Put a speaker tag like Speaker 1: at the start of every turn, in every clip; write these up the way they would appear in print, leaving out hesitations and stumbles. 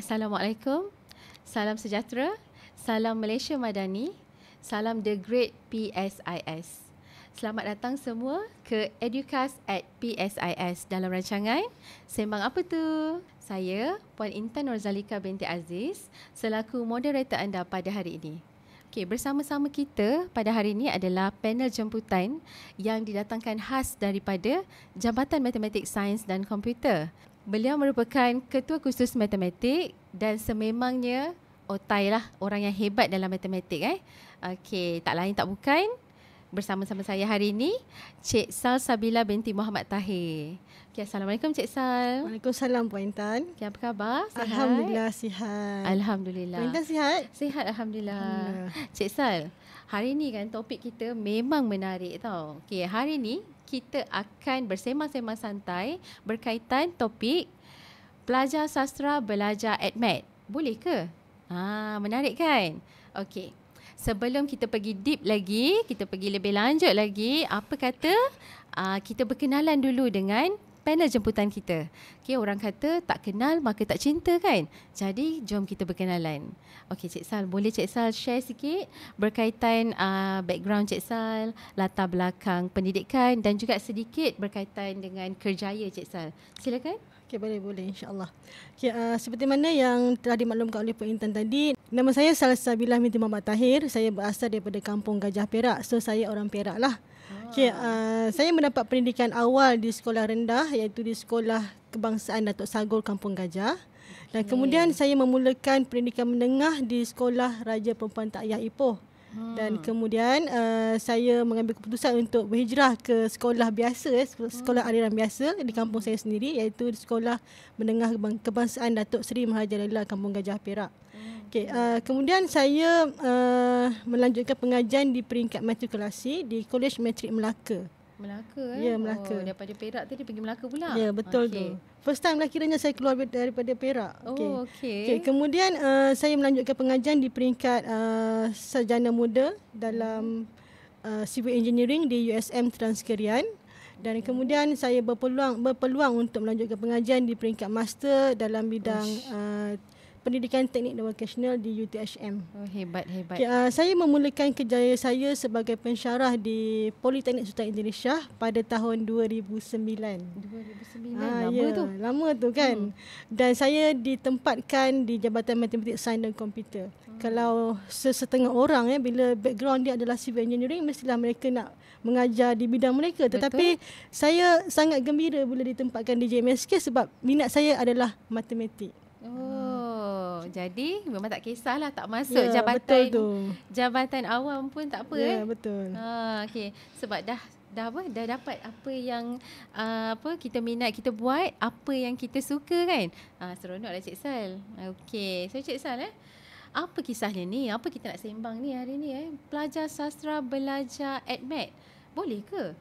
Speaker 1: Assalamualaikum, salam sejahtera, salam Malaysia Madani, salam The Great PSIS. Selamat datang semua ke Educast at PSIS dalam rancangan Sembang Apa Tu? Saya, Puan Intan Norzalika binti Aziz, selaku moderator anda pada hari ini. Okey, bersama-sama kita pada hari ini adalah panel jemputan yang didatangkan khas daripada Jabatan Matematik Sains dan Komputer. Beliau merupakan ketua khusus matematik dan sememangnya otai lah, orang yang hebat dalam matematik. Okey, tak lain tak bukan bersama-sama saya hari ini Cik Sal Sabila binti Muhammad Tahir. Okay, Assalamualaikum Cik Sal.
Speaker 2: Waalaikumsalam Puan Intan.
Speaker 1: Okay, apa khabar? Sihat?
Speaker 2: Alhamdulillah sihat.
Speaker 1: Alhamdulillah.
Speaker 2: Puan Intan sihat?
Speaker 1: Sihat Alhamdulillah. Cik Sal, hari ni kan topik kita memang menarik tau. Okay, hari ni kita akan bersembang-sembang santai berkaitan topik pelajar sastra belajar AdMed. Boleh ke? Menarik kan? Okey. Sebelum kita pergi deep lagi, kita pergi lebih lanjut lagi, apa kata kita berkenalan dulu dengan panel jemputan kita. Okey, orang kata tak kenal maka tak cinta kan? Jadi jom kita berkenalan. Okey Cik Sal, boleh Cik Sal share sikit berkaitan background Cik Sal, latar belakang pendidikan dan juga sedikit berkaitan dengan kerjaya Cik Sal. Silakan.
Speaker 2: Okey, boleh insya-Allah. Okey, seperti mana yang telah dimaklumkan oleh Puan Intan tadi, nama saya Sal Sabila binti Muhammad Tahir. Saya berasal daripada Kampung Gajah Perak. So saya orang Perak lah. Okey, saya mendapat pendidikan awal di sekolah rendah iaitu di Sekolah Kebangsaan Datuk Sagor Kampung Gajah. Dan kemudian saya memulakan pendidikan menengah di Sekolah Raja Perempuan Tak Yah Ipoh. Dan kemudian saya mengambil keputusan untuk berhijrah ke sekolah biasa, sekolah aliran biasa di kampung saya sendiri iaitu di Sekolah Menengah Kebangsaan Datuk Seri Maharajalela Kampung Gajah Perak. Okay, kemudian saya melanjutkan pengajian di peringkat matrikulasi di Kolej Matrik Melaka.
Speaker 1: Melaka
Speaker 2: Ya, Melaka.
Speaker 1: Daripada Perak tadi pergi Melaka pula.
Speaker 2: Ya, betul tu. First time lah kiranya saya keluar daripada Perak.
Speaker 1: Okey.
Speaker 2: Kemudian saya melanjutkan pengajian di peringkat sarjana muda dalam civil engineering di USM Transkerian. Dan kemudian saya berpeluang untuk melanjutkan pengajian di peringkat master dalam bidang pendidikan teknik dan vocational di UTHM.
Speaker 1: Oh, hebat.
Speaker 2: Okay, saya memulakan kerjaya saya sebagai pensyarah di Politeknik Sultan Idris Shah pada tahun 2009.
Speaker 1: 2009, lama tu.
Speaker 2: Lama tu kan. Dan saya ditempatkan di Jabatan Matematik Sains dan Komputer. Kalau setengah orang bila background dia adalah civil engineering, mestilah mereka nak mengajar di bidang mereka. Tetapi saya sangat gembira bila ditempatkan di JMSK sebab minat saya adalah matematik.
Speaker 1: Jadi memang tak kisahlah tak masuk jabatan awam pun tak apa.
Speaker 2: Ya, betul.
Speaker 1: Okey, sebab dah dapat apa yang kita minat, kita buat apa yang kita suka kan. Seronoklah Cik Sal. Okey, so Cik Sal apa kisahnya ni? Apa kita nak sembang ni hari ni Pelajar sastra belajar AdMed. Boleh ke?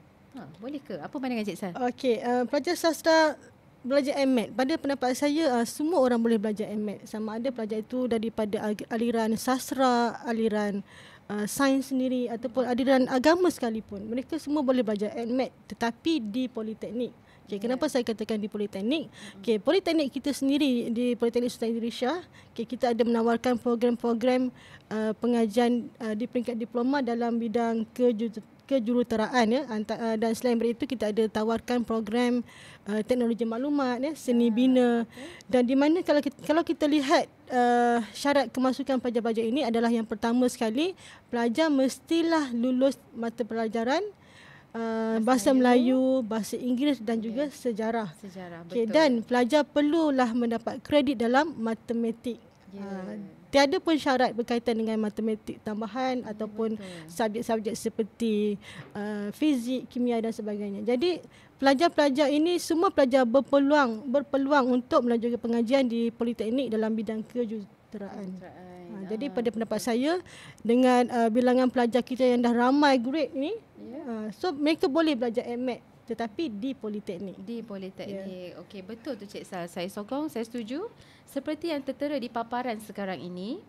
Speaker 1: Boleh ke? Apa pandangan Cik Sal?
Speaker 2: Okey, pelajar sastra belajar AdMed, pada pendapat saya semua orang boleh belajar AdMed, sama ada pelajar itu daripada aliran sastra, aliran sains sendiri ataupun aliran agama sekalipun. Mereka semua boleh belajar AdMed tetapi di politeknik. Kenapa saya katakan di politeknik? Politeknik kita sendiri di Politeknik Sultan Idris Shah, kita ada menawarkan program-program pengajian di peringkat diploma dalam bidang kejuruteraan dan selain daripada itu kita ada tawarkan program teknologi maklumat, seni bina, dan di mana kalau kita lihat syarat kemasukan pelajar-pelajar ini adalah yang pertama sekali pelajar mestilah lulus mata pelajaran bahasa Melayu, bahasa Inggeris dan juga sejarah.
Speaker 1: Betul.
Speaker 2: Dan pelajar perlulah mendapat kredit dalam matematik. Tiada pun syarat berkaitan dengan matematik tambahan ataupun subjek-subjek seperti fizik, kimia dan sebagainya. Jadi pelajar-pelajar ini semua pelajar berpeluang untuk melanjutkan pengajian di politeknik dalam bidang kejuruteraan. Jadi pada pendapat saya dengan bilangan pelajar kita yang dah ramai grade ni, so mereka boleh belajar AdMed tetapi di politeknik.
Speaker 1: Okey, betul tu Cik Sal. Saya sokong, saya setuju. Seperti yang tertera di paparan sekarang ini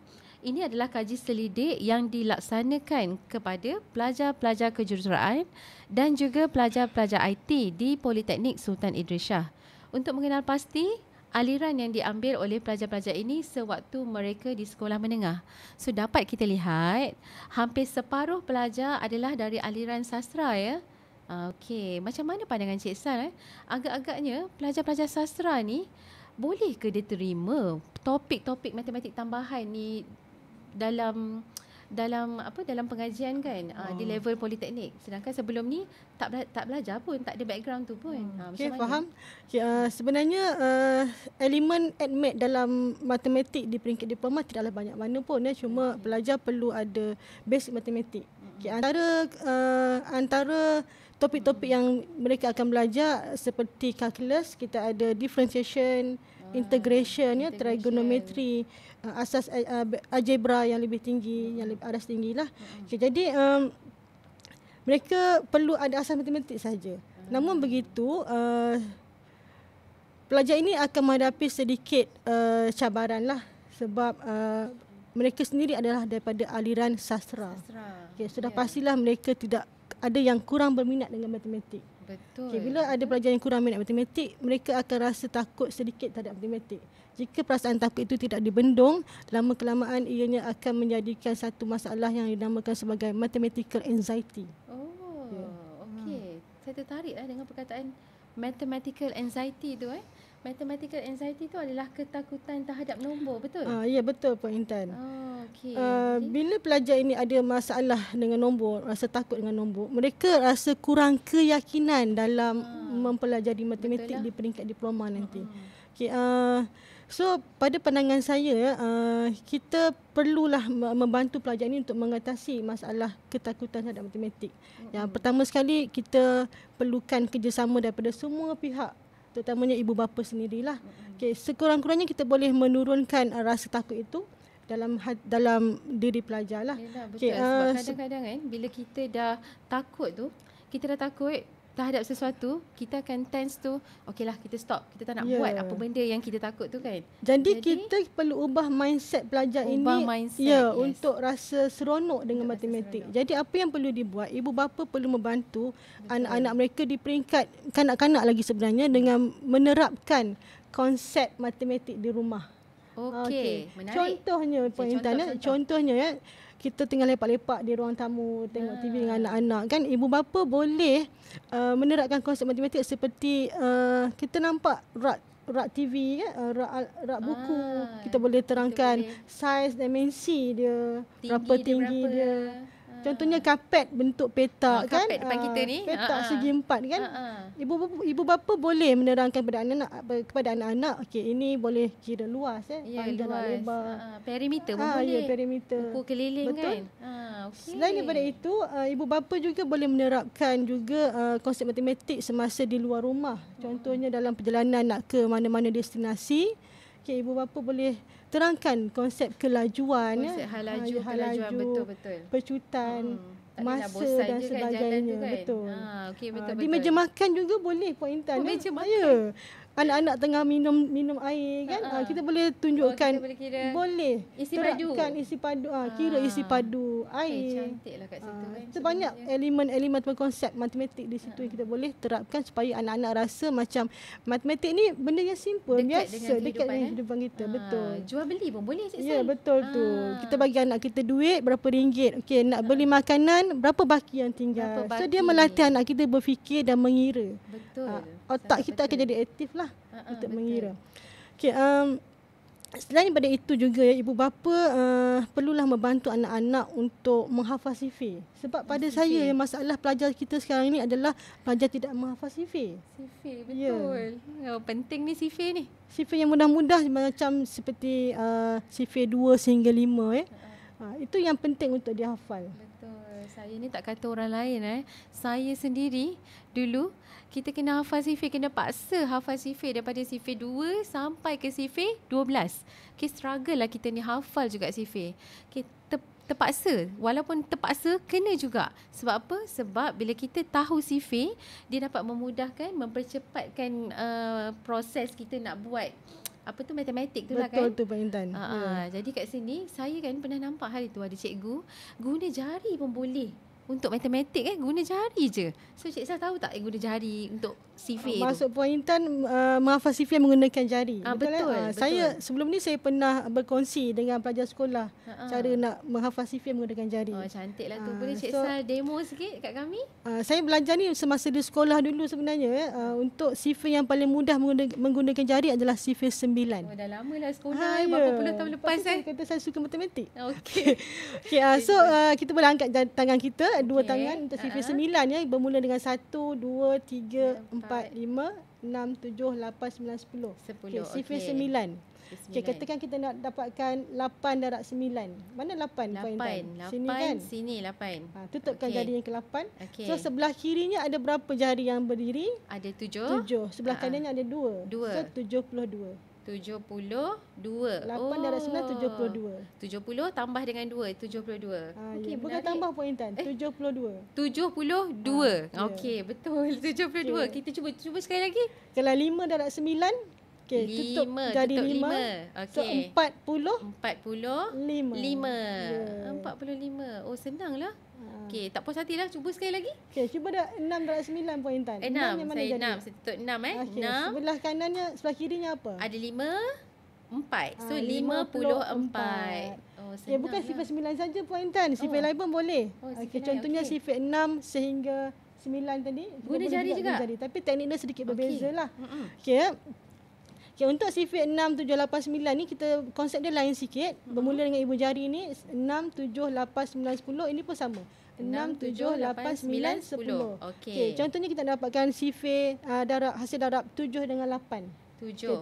Speaker 1: adalah kaji selidik yang dilaksanakan kepada pelajar-pelajar kejuruteraan dan juga pelajar-pelajar IT di Politeknik Sultan Idris Shah untuk mengenal pasti aliran yang diambil oleh pelajar-pelajar ini sewaktu mereka di sekolah menengah. So dapat kita lihat hampir separuh pelajar adalah dari aliran sastra ya. Okey, macam mana pandangan Cik Sal? Agak-agaknya pelajar-pelajar sastra ni boleh ke dia terima topik-topik matematik tambahan ni dalam pengajian kan di level politeknik, sedangkan sebelum ni tak belajar pun, tak ada background tu pun.
Speaker 2: Okey, faham. Sebenarnya elemen admit dalam matematik di peringkat diploma tidaklah banyak mana pun ya, cuma pelajar perlu ada basic matematik. Antara topik-topik yang mereka akan belajar seperti calculus, kita ada differentiation, integration ya, trigonometry, asas algebra yang lebih tinggi, yang lebih aras tinggilah. Jadi mereka perlu ada asas matematik saja. Namun begitu pelajar ini akan menghadapi sedikit cabaran lah, sebab mereka sendiri adalah daripada aliran sastra. Sudah pastilah mereka tidak ada yang kurang berminat dengan matematik.
Speaker 1: Betul.
Speaker 2: Bila ada pelajar yang kurang minat matematik, mereka akan rasa takut sedikit terhadap matematik. Jika perasaan takut itu tidak dibendung, lama-kelamaan ianya akan menjadikan satu masalah yang dinamakan sebagai mathematical anxiety.
Speaker 1: Okey. Saya tertariklah dengan perkataan mathematical anxiety tu. Mathematical anxiety tu adalah ketakutan terhadap nombor, betul?
Speaker 2: Ya, betul Puan Intan.
Speaker 1: Okey.
Speaker 2: Bila pelajar ini ada masalah dengan nombor, rasa takut dengan nombor, mereka rasa kurang keyakinan dalam mempelajari matematik di peringkat diploma nanti. So pada pandangan saya kita perlulah membantu pelajar ini untuk mengatasi masalah ketakutan terhadap matematik. Yang pertama sekali, kita perlukan kerjasama daripada semua pihak, terutamanya ibu bapa sendirilah. Sekurang-kurangnya kita boleh menurunkan rasa takut itu dalam diri pelajar lah.
Speaker 1: Betul. Sebab kadang-kadang bila kita dah takut tu, kita dah takut terhadap sesuatu, kita akan tense tu, okeylah kita stop, kita tak nak buat apa benda yang kita takut tu kan.
Speaker 2: Jadi kita perlu ubah mindset pelajar untuk rasa seronok dengan matematik. Jadi apa yang perlu dibuat, ibu bapa perlu membantu anak-anak mereka di peringkat kanak-kanak lagi sebenarnya dengan menerapkan konsep matematik di rumah.
Speaker 1: Okey, menarik.
Speaker 2: Contohnya Puan Intan, contohnya kita tengah lepak-lepak di ruang tamu, tengok TV dengan anak-anak kan, ibu bapa boleh menerapkan konsep matematik seperti kita nampak rak TV rak buku, kita boleh terangkan saiz dimensi dia, berapa tinggi dia. Contohnya kapet bentuk petak kan,
Speaker 1: kapet depan kita ni,
Speaker 2: petak segi empat kan. Ibu bapa boleh menerangkan kepada anak-anak, okey ini boleh kira luas panjang
Speaker 1: luas.
Speaker 2: Lebar,
Speaker 1: perimeter pun boleh.
Speaker 2: Perimeter.
Speaker 1: Ukur keliling.
Speaker 2: Betul.
Speaker 1: Kan. Okay.
Speaker 2: Selain daripada itu, ibu bapa juga boleh menerapkan juga konsep matematik semasa di luar rumah. Contohnya dalam perjalanan nak ke mana-mana destinasi, ibu bapa boleh terangkan konsep kelajuan,
Speaker 1: kelajuan, betul-betul.
Speaker 2: Pecutan, masa dan sebagainya.
Speaker 1: Kan?
Speaker 2: Betul.
Speaker 1: Okay, betul.
Speaker 2: Di meja makan juga boleh Puan Intan.
Speaker 1: Meja makan.
Speaker 2: Anak-anak tengah minum air kan, kita boleh tunjukkan,
Speaker 1: kita boleh kira
Speaker 2: boleh
Speaker 1: isi padu.
Speaker 2: Isi padu, kira isi padu air.
Speaker 1: Cantiklah kat situ kan.
Speaker 2: Banyak elemen-elemen atau konsep matematik di situ yang kita boleh terapkan supaya anak-anak rasa macam matematik ni benda yang simple, biasa, dekat dengan kehidupan kita. Betul.
Speaker 1: Jual beli pun boleh Cik Sal.
Speaker 2: Ya, betul tu. Kita bagi anak kita duit berapa ringgit. Okey, nak beli makanan, berapa baki yang tinggal. So dia melatih anak kita berfikir dan mengira.
Speaker 1: Betul.
Speaker 2: Otak kita akan jadi aktif lah untuk mengira. Okey, selain daripada itu juga ibu bapa perlulah membantu anak-anak untuk menghafal sifir. Sebab pada saya masalah pelajar kita sekarang ini adalah pelajar tidak menghafal sifir.
Speaker 1: Sifir, betul. Penting ni sifir ni.
Speaker 2: Sifir yang mudah-mudah macam seperti sifir 2 sehingga 5 itu yang penting untuk dihafal.
Speaker 1: Betul. Saya ni tak kata orang lain Saya sendiri dulu kita kena hafal sifir, kena paksa hafal sifir daripada sifir 2 sampai ke sifir 12. Okay, struggle lah kita ni hafal juga sifir. Okay, terpaksa, walaupun terpaksa kena juga. Sebab apa? Sebab bila kita tahu sifir, dia dapat memudahkan, mempercepatkan proses kita nak buat matematik tu lah kan.
Speaker 2: Betul tu Pak Intan.
Speaker 1: Jadi kat sini saya kan pernah nampak hari tu ada cikgu guna jari pun boleh untuk matematik guna jari je. So Cik Sal tahu tak guna jari untuk CV tu?
Speaker 2: Masuk Puan Intan menghafal CV menggunakan jari.
Speaker 1: Betul.
Speaker 2: Saya sebelum ni saya pernah berkongsi dengan pelajar sekolah cara nak menghafal CV menggunakan jari.
Speaker 1: Cantiklah tu. Boleh Cik Sal demo sikit kat kami?
Speaker 2: Saya belajar ni semasa di sekolah dulu sebenarnya. Untuk CV yang paling mudah menggunakan jari adalah CV 9.
Speaker 1: Dah lama lah sekolah. Berapa puluh tahun lepas
Speaker 2: Kata saya suka matematik.
Speaker 1: Okey.
Speaker 2: So kita boleh angkat tangan kita, dua tangan untuk CV 9 bermula dengan 1, 2, 3, 4, 5, 6, 7, 8, 9, 10. CV 9. Katakan kita nak dapatkan 8 darab 9. Mana 8?
Speaker 1: 8.
Speaker 2: Sini kan?
Speaker 1: Sini 8.
Speaker 2: Tutupkan jari yang ke-8. So sebelah kirinya ada berapa jari yang berdiri?
Speaker 1: Ada 7.
Speaker 2: 7. Sebelah kanannya ada 2. So 72.
Speaker 1: 72.
Speaker 2: 8 darab 9, 72.
Speaker 1: 70 tambah dengan 2, 72.
Speaker 2: Bukan tambah Puan Intan, 72.
Speaker 1: 72. Okey, betul. 72. Kita cuba sekali lagi.
Speaker 2: Kalau 5 darab 9, tutup jari 5. So 40.
Speaker 1: 45. Oh, senanglah. Okey, tak puas hati lah. Cuba sekali lagi.
Speaker 2: Cuba dah 6 darab 9 Puan Intan.
Speaker 1: 6. Saya 6. Saya tutup 6 6.
Speaker 2: Sebelah kanannya, sebelah kirinya apa?
Speaker 1: Ada 5, 4. So 54. Oh, senang
Speaker 2: bukan CV 9 saja Puan Intan. CV lain pun boleh. Contohnya CV 6 sehingga 9 tadi.
Speaker 1: Guna jari juga.
Speaker 2: Tapi teknik dia sedikit berbeza lah. Untuk CV 6, 7, 8, 9 ni kita konsep dia lain sikit. Bermula dengan ibu jari ni 6, 7, 8, 9, 10. Ini pun sama. 6, 7, 8, 9, 10. Okey. Contohnya kita dapatkan CV hasil darab 7 dengan 8. 7.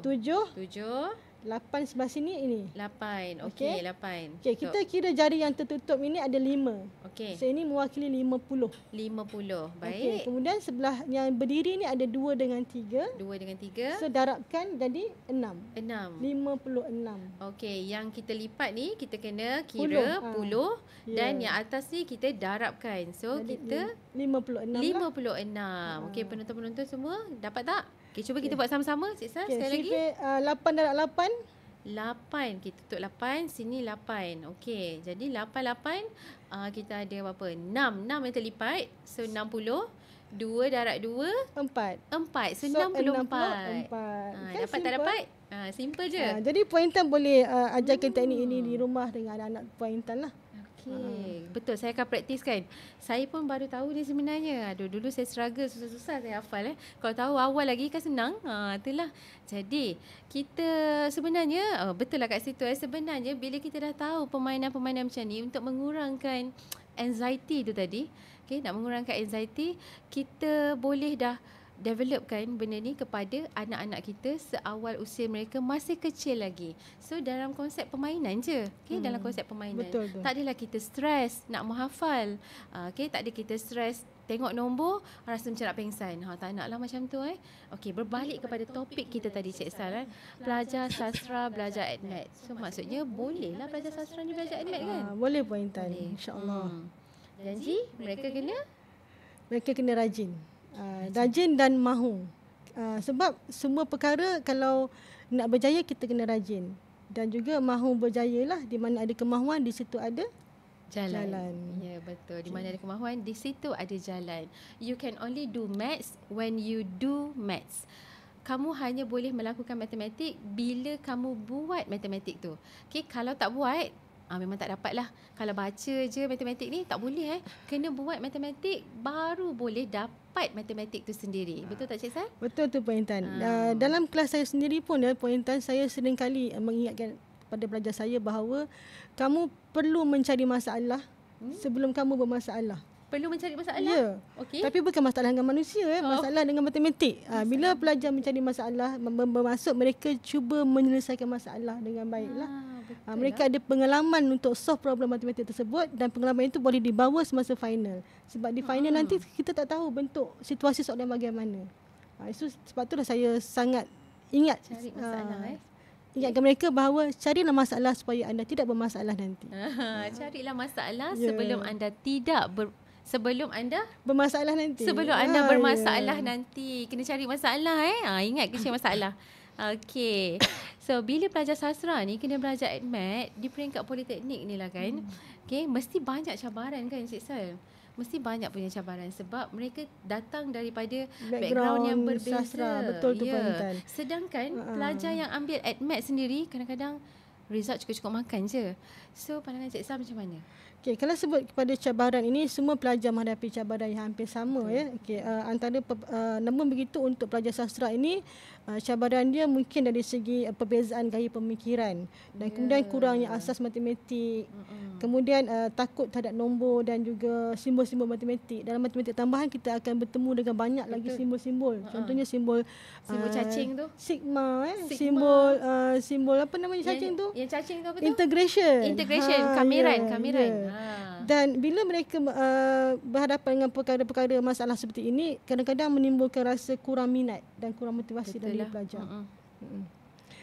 Speaker 2: 8 sebelah sini ini.
Speaker 1: 8. Okey, 8.
Speaker 2: Kita kira jari yang tertutup ini ada 5. So ini mewakili 50.
Speaker 1: 50. Baik.
Speaker 2: Kemudian sebelah yang berdiri ni ada 2 dengan 3.
Speaker 1: 2 dengan 3.
Speaker 2: So darabkan jadi 6. 56.
Speaker 1: Okey, yang kita lipat ni kita kena kira 10 dan yang atas ni kita darabkan. So jadi kita
Speaker 2: 56.
Speaker 1: Okey, penonton-penonton semua dapat tak? Cuba kita buat sama-sama Cik Sal sekali lagi.
Speaker 2: 8 darab 8.
Speaker 1: 8. Kita tutup 8. Sini 8. Okey. Jadi 8. Kita ada berapa? 6. 6 yang terlipat. So 60. 2 darab 2. 4. So 64. Dapat tak dapat? Simple je.
Speaker 2: Jadi Puan Intan boleh ajarkan teknik ini di rumah dengan anak-anak Puan Intan lah.
Speaker 1: Betul, saya akan praktiskan. Saya pun baru tahu ni sebenarnya. Dulu saya struggle susah-susah saya hafal. Kalau tahu awal lagi kan senang. Itulah. Jadi kita sebenarnya betul lah kat situ. Sebenarnya bila kita dah tahu permainan-permainan macam ni untuk mengurangkan anxiety tu tadi. Nak mengurangkan anxiety, kita boleh dah developkan benda ni kepada anak-anak kita seawal usia mereka masih kecil lagi. So dalam konsep permainan je. Dalam konsep permainan.
Speaker 2: Betul.
Speaker 1: Tak adalah kita stres nak menghafal. Tak ada kita stres tengok nombor rasa macam nak pengsan. Tak naklah macam tu. Berbalik kepada topik kita tadi Cik Sal. Pelajar sastra belajar admat. So maksudnya bolehlah pelajar sastra ni belajar admat kan?
Speaker 2: Boleh Puan Intan. InsyaAllah.
Speaker 1: Janji mereka kena
Speaker 2: rajin. Rajin dan mahu. Sebab semua perkara kalau nak berjaya kita kena rajin. Dan juga mahu berjayalah. Di mana ada kemahuan di situ ada jalan.
Speaker 1: Ya, betul. Di mana ada kemahuan di situ ada jalan. You can only do maths when you do maths. Kamu hanya boleh melakukan matematik bila kamu buat matematik tu. Kalau tak buat, memang tak dapat lah. Kalau baca je matematik ni tak boleh. Kena buat matematik baru boleh dapat matematik tu sendiri. Betul tak Cik Sal?
Speaker 2: Betul tu Puan Intan. Dalam kelas saya sendiri pun Puan Intan, saya sering kali mengingatkan pada pelajar saya bahawa kamu perlu mencari masalah sebelum kamu bermasalah.
Speaker 1: Perlu mencari masalah?
Speaker 2: Ya. Tapi bukan masalah dengan manusia, masalah dengan matematik. Bila pelajar mencari masalah, bermaksud mereka cuba menyelesaikan masalah dengan baiklah. Mereka ada pengalaman untuk solve problem matematik tersebut dan pengalaman itu boleh dibawa semasa final. Sebab di final nanti kita tak tahu bentuk situasi soalan bagaimana. Sebab itulah saya sangat ingat
Speaker 1: cari masalah.
Speaker 2: Ingatkan mereka bahawa carilah masalah supaya anda tidak bermasalah nanti.
Speaker 1: Carilah masalah sebelum anda sebelum anda
Speaker 2: bermasalah nanti.
Speaker 1: Sebelum anda bermasalah nanti. Kena cari masalah ingat kena cari masalah. Okey. So bila pelajar sastra ni kena belajar admat di peringkat politeknik ni lah kan. Mesti banyak cabaran kan Cik Sal. mesti banyak punya cabaran sebab mereka datang daripada
Speaker 2: Background
Speaker 1: background yang berbeza.
Speaker 2: sastra. Betul tu Puan Intan.
Speaker 1: Sedangkan pelajar yang ambil ADMET sendiri kadang-kadang result cukup-cukup makan je. So pandangan Cik Sal macam mana?
Speaker 2: Okey, kalau sebut kepada cabaran ini, semua pelajar menghadapi cabaran yang hampir sama ya. Okey, namun begitu untuk pelajar sastra ini cabaran dia mungkin dari segi perbezaan gaya pemikiran dan kemudian kurangnya asas matematik. Kemudian takut terhadap nombor dan juga simbol-simbol matematik. Dalam matematik tambahan kita akan bertemu dengan banyak lagi simbol-simbol. Contohnya simbol
Speaker 1: cacing tu.
Speaker 2: Sigma simbol apa namanya cacing tu?
Speaker 1: Yang cacing tu apa tu?
Speaker 2: Integration.
Speaker 1: Kamiran.
Speaker 2: Dan bila mereka berhadapan dengan perkara-perkara masalah seperti ini, kadang-kadang menimbulkan rasa kurang minat dan kurang motivasi dari pelajar.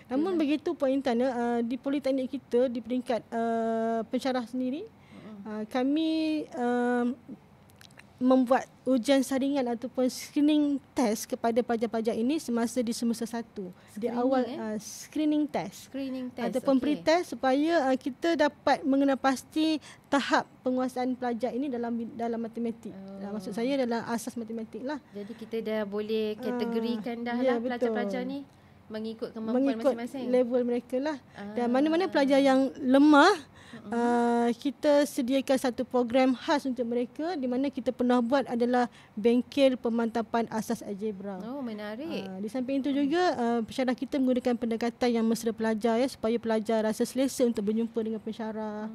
Speaker 2: Namun begitu Puan Intan, di politeknik kita di peringkat pensyarah sendiri, kami membuat ujian saringan ataupun screening test kepada pelajar-pelajar ini semasa di semester 1. Di awal screening test ataupun pre-test supaya kita dapat mengenal pasti tahap penguasaan pelajar ini dalam matematik. Maksud saya dalam asas matematik lah.
Speaker 1: Jadi kita dah boleh kategorikan dah lah pelajar-pelajar ni mengikut kemampuan masing-masing.
Speaker 2: Level mereka lah. Dan mana-mana pelajar yang lemah, kita sediakan satu program khas untuk mereka di mana kita pernah buat adalah bengkel pemantapan asas algebra.
Speaker 1: Oh, menarik.
Speaker 2: Di samping itu juga pensyarah kita menggunakan pendekatan yang mesra pelajar ya, supaya pelajar rasa selesa untuk berjumpa dengan pensyarah.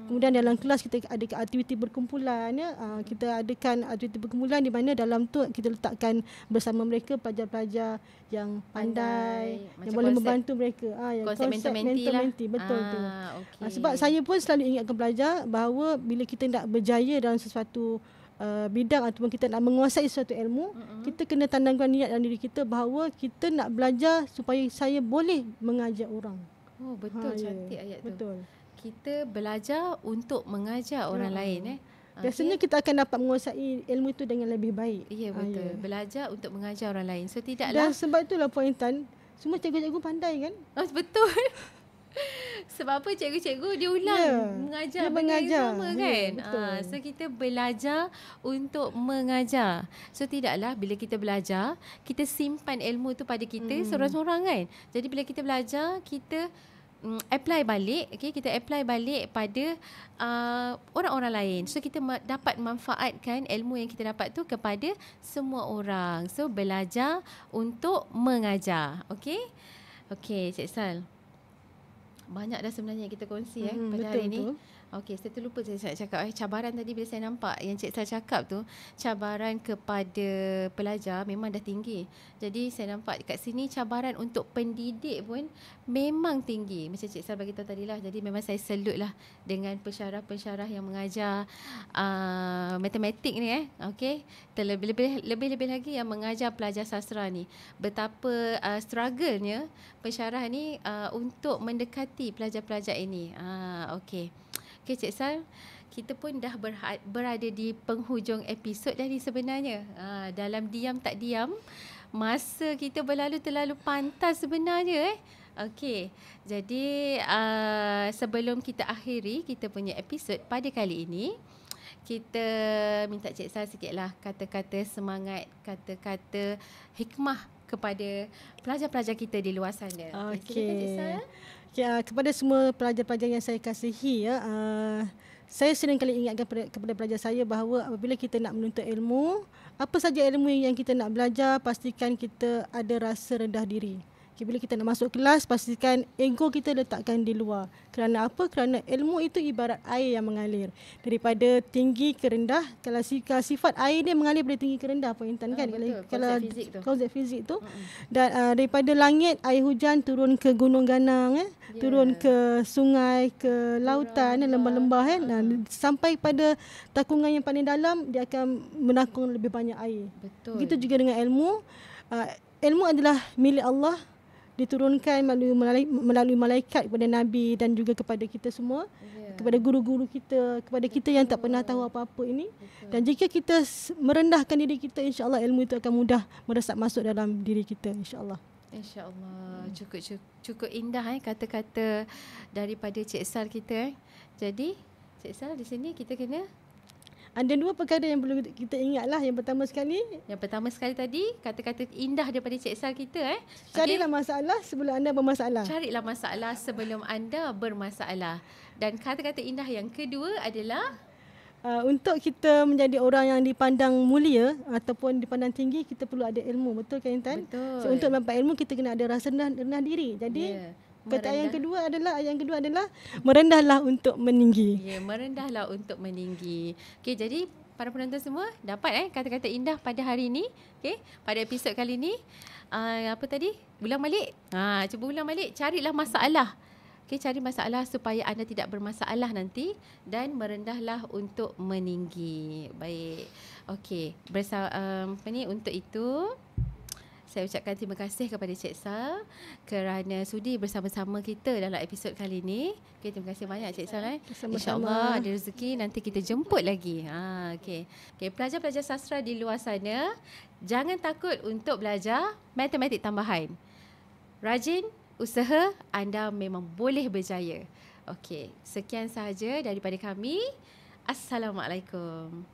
Speaker 2: Kemudian dalam kelas kita ada aktiviti berkumpulan ya. Kita adakan aktiviti berkumpulan di mana dalam tu kita letakkan bersama mereka pelajar-pelajar yang pandai, yang boleh membantu mereka.
Speaker 1: Konsep mentor-mentee lah.
Speaker 2: Betul tu. Sebab saya pun selalu ingatkan pelajar bahawa bila kita nak berjaya dalam sesuatu bidang ataupun kita nak menguasai sesuatu ilmu, kita kena tanamkan niat dalam diri kita bahawa kita nak belajar supaya saya boleh mengajar orang.
Speaker 1: Oh, betul. Cantik ayat tu.
Speaker 2: Betul.
Speaker 1: Kita belajar untuk mengajar orang lain.
Speaker 2: Biasanya kita akan dapat menguasai ilmu itu dengan lebih baik.
Speaker 1: Ya, betul. Belajar untuk mengajar orang lain. So tidaklah.
Speaker 2: Dan sebab itulah Puan Intan, semua cikgu-cikgu pandai kan?
Speaker 1: Betul. Sebab apa cikgu-cikgu dia ulang mengajar benda yang sama kan. So kita belajar untuk mengajar. So tidaklah bila kita belajar, kita simpan ilmu tu pada kita seorang-seorang kan. Jadi bila kita belajar, kita apply balik, kita apply balik pada orang-orang lain. So kita dapat manfaatkan ilmu yang kita dapat tu kepada semua orang. So belajar untuk mengajar. Okey, Cik Sal. Banyak dah sebenarnya yang kita kongsi pada hari ni. Okey, saya terlupa saya nak cakap cabaran tadi bila saya nampak yang Cik Sal cakap tu, cabaran kepada pelajar memang dah tinggi. Jadi saya nampak kat sini cabaran untuk pendidik pun memang tinggi. Macam Cik Sal bagi tahu tadilah. Jadi memang saya salute lah dengan pensyarah-pensyarah yang mengajar matematik ni okey. Lebih-lebih lagi yang mengajar pelajar sastra ni. Betapa struggle-nya pensyarah ni untuk mendekati pelajar-pelajar ini. Okey. Okey Cik Sal, kita pun dah berada di penghujung episod dah ni sebenarnya. Dalam diam tak diam, masa kita berlalu terlalu pantas sebenarnya. Okey, jadi sebelum kita akhiri kita punya episod pada kali ini, kita minta Cik Sal sikitlah kata-kata semangat, kata-kata hikmah kepada pelajar-pelajar kita di luar sana. Silakan Cik Sal.
Speaker 2: Kepada semua pelajar-pelajar yang saya kasihi saya sering kali ingatkan kepada pelajar saya bahawa apabila kita nak menuntut ilmu, apa saja ilmu yang kita nak belajar, pastikan kita ada rasa rendah diri. Bila kita nak masuk kelas, pastikan ego kita letakkan di luar. Kerana apa? Kerana ilmu itu ibarat air yang mengalir daripada tinggi ke rendah. Kalau sifat air dia mengalir dari tinggi ke rendah, Puan Intan kan? Kalau konsep fizik tu. Dan daripada langit air hujan turun ke gunung ganang, turun ke sungai, ke lautan, lembah-lembah sampai pada takungan yang paling dalam dia akan menakung lebih banyak air.
Speaker 1: Betul.
Speaker 2: Begitu juga dengan ilmu. Ilmu adalah milik Allah, diturunkan melalui malaikat kepada Nabi dan juga kepada kita semua, kepada guru-guru kita, kepada kita yang tak pernah tahu apa-apa ini. Dan jika kita merendahkan diri kita, insya-Allah ilmu itu akan mudah meresap masuk dalam diri kita, insya-Allah.
Speaker 1: InsyaAllah. Cukup indah kata-kata daripada Cik Sal kita. Jadi Cik Sal, di sini kita kena
Speaker 2: Ada 2 perkara yang perlu kita ingat lah. Yang pertama sekali
Speaker 1: tadi, kata-kata indah daripada Cik Sal kita.
Speaker 2: Carilah masalah sebelum anda bermasalah.
Speaker 1: Carilah masalah sebelum anda bermasalah. Dan kata-kata indah yang kedua adalah
Speaker 2: untuk kita menjadi orang yang dipandang mulia ataupun dipandang tinggi, kita perlu ada ilmu. Betul kan Intan?
Speaker 1: Betul.
Speaker 2: So untuk dapat ilmu, kita kena ada rasa rendah diri. Jadi kata ayat yang kedua adalah merendahlah untuk meninggi.
Speaker 1: Ya, merendahlah untuk meninggi. Okey, jadi para penonton semua dapat kata-kata indah pada hari ini. Okey, pada episod kali ini. Apa tadi? Ulang balik. Cuba ulang balik. Carilah masalah. Okey, cari masalah supaya anda tidak bermasalah nanti dan merendahlah untuk meninggi. Baik. Okey, untuk itu saya ucapkan terima kasih kepada Cik Sal kerana sudi bersama-sama kita dalam episod kali ini. Okay, terima kasih banyak Cik Sal. InsyaAllah ada rezeki nanti kita jemput lagi. Okay, pelajar-pelajar sastra di luar sana, jangan takut untuk belajar matematik tambahan. Rajin, usaha, anda memang boleh berjaya. Okay, sekian sahaja daripada kami. Assalamualaikum.